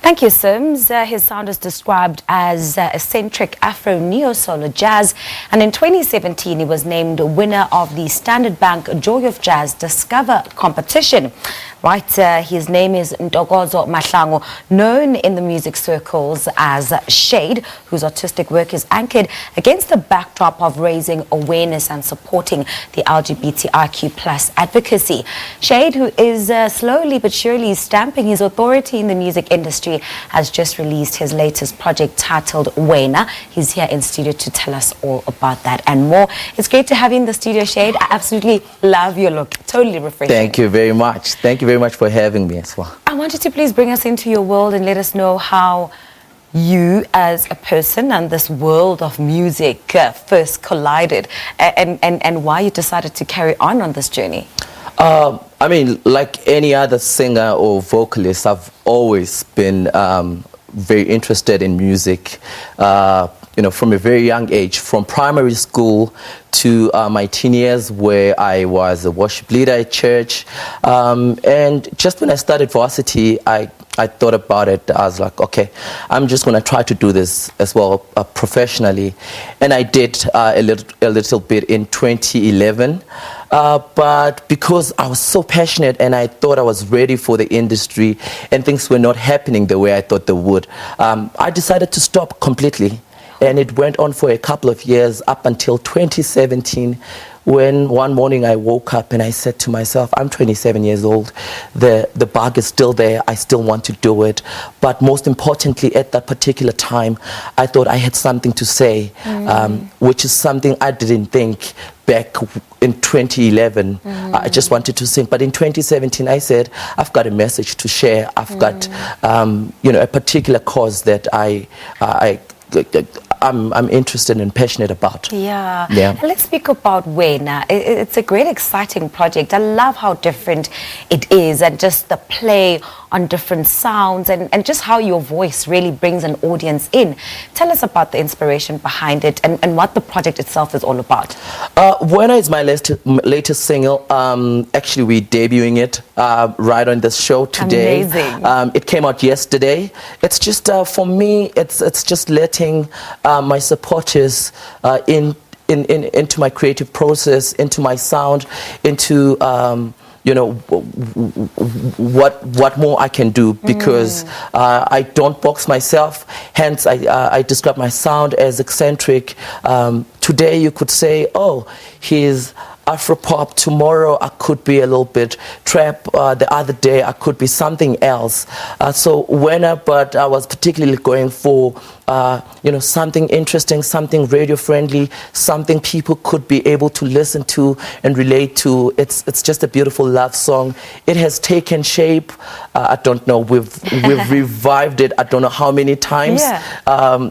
Thank you, Sims. His sound is described as eccentric afro neo-soul jazz, and in 2017 he was named winner of the Standard Bank Joy of Jazz Discover competition. Right, his name is Ntokozo Mahlangu, known in the music circles as Shade, whose artistic work is anchored against the backdrop of raising awareness and supporting the LGBTIQ plus advocacy. Shade, who is slowly but surely stamping his authority in the music industry, has just released his latest project titled Wena. He's here in studio to tell us all about that and more. It's great to have you in the studio, Shade. I absolutely love your look. Totally refreshing. Thank you very much. Thank you very much for having me as well. I want you to please bring us into your world and let us know how you as a person and this world of music first collided, and why you decided to carry on this journey. I mean, like any other singer or vocalist, I've always been very interested in music, you know, from a very young age, from primary school to my teen years, where I was a worship leader at church. And just when I started varsity, I thought about it. I was like, okay, I'm just going to try to do this as well professionally. And I did a little bit in 2011. But because I was so passionate and I thought I was ready for the industry and things were not happening the way I thought they would, I decided to stop completely. And it went on for a couple of years up until 2017, when one morning I woke up and I said to myself, I'm 27 years old, the bug is still there, I still want to do it. But most importantly, at that particular time, I thought I had something to say, which is something I didn't think back in 2011. I just wanted to sing. But in 2017, I said, I've got a message to share. I've got, you know, a particular cause that I'm interested and passionate about. Yeah. Let's speak about Wena. It's a great, exciting project. I love how different it is, and just the play on different sounds, and just how your voice really brings an audience in. Tell us about the inspiration behind it and what the project itself is all about. Wena is my latest single. Actually, we're debuting it right on this show today. Amazing. It came out yesterday. It's just, for me, it's just letting my supporters into my creative process, into my sound, into you know, what more I can do, because I don't box myself. Hence, I describe my sound as eccentric. Today you could say, oh, he's afro pop. Tomorrow I could be a little bit trap. The other day I could be something else. So but I was particularly going for you know, something interesting, something radio friendly, something people could be able to listen to and relate to. It's just a beautiful love song. It has taken shape. I don't know, we've revived it I don't know how many times.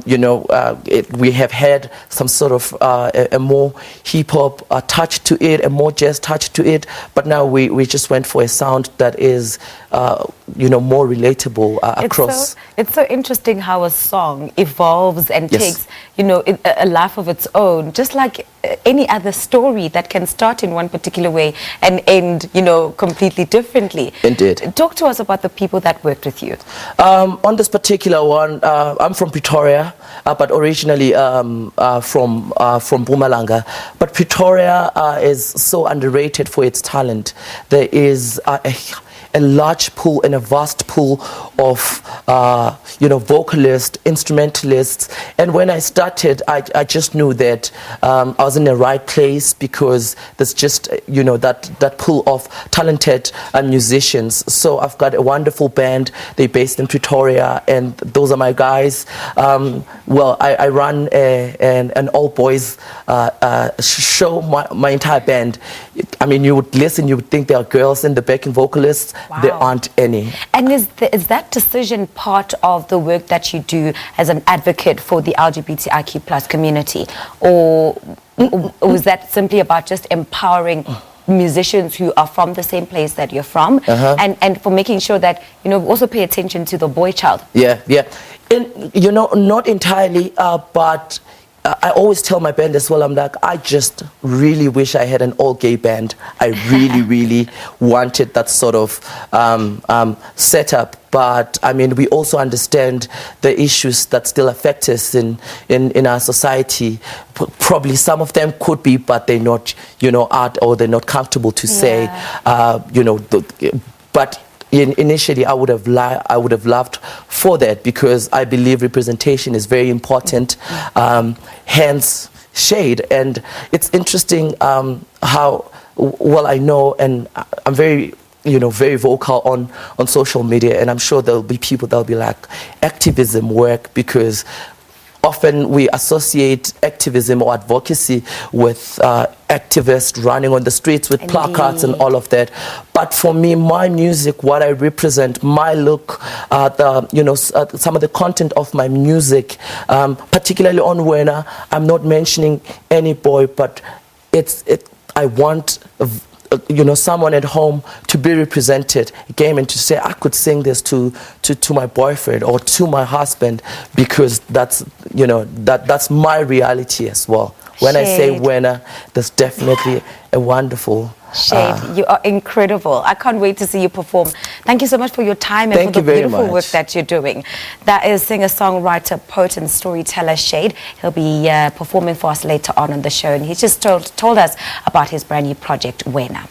You know, we have had some sort of a more hip-hop touch to it, a more jazz touch to it, but now we just went for a sound that is you know, more relatable across. It's so interesting how a song evolves and takes, you know, a life of its own, just like any other story that can start in one particular way and end, you know, completely differently. Indeed. Talk to us about the people that worked with you. On this particular one, I'm from Pretoria, but originally from Mpumalanga. But Pretoria is so underrated for its talent. There is a large pool and a vast pool of you know, vocalists, instrumentalists, and when I started, I just knew that I was in the right place, because there's just, you know, that pool of talented musicians. So I've got a wonderful band. They're based in Pretoria, and those are my guys. Well, I run an all boys show. My entire band, I mean, you would listen, you would think there are girls in the backing vocalists. Wow. There aren't any. And is that decision part of the work that you do as an advocate for the LGBTIQ plus community, or was that simply about just empowering musicians who are from the same place that you're from, and for making sure that, you know, also pay attention to the boy child? Yeah. And, you know, not entirely, but I always tell my band as well, I'm like, I just really wish I had an all-gay band. I really, really wanted that sort of setup. But, I mean, we also understand the issues that still affect us in our society. Probably some of them could be, but they're not, you know, art, or they're not comfortable to say, you know, but initially I would have loved for that, because I believe representation is very important, hence Shade. And it's interesting how well I know, and I'm very, you know, very vocal on social media, and I'm sure there'll be people that'll be like, activism work, because often we associate activism or advocacy with activists running on the streets with placards and all of that. But for me, my music, what I represent, my look, you know, some of the content of my music, particularly on Wena, I'm not mentioning any boy, but I want, you know, someone at home to be represented again, and to say, I could sing this to my boyfriend or to my husband, because that's, you know, that's my reality as well. When I say Wena, that's definitely a wonderful Shade. You are incredible. I can't wait to see you perform. Thank you so much for your time and for the beautiful work that you're doing. That is singer-songwriter, poet and storyteller Shade. He'll be performing for us later on the show, and he just told us about his brand new project, Wena.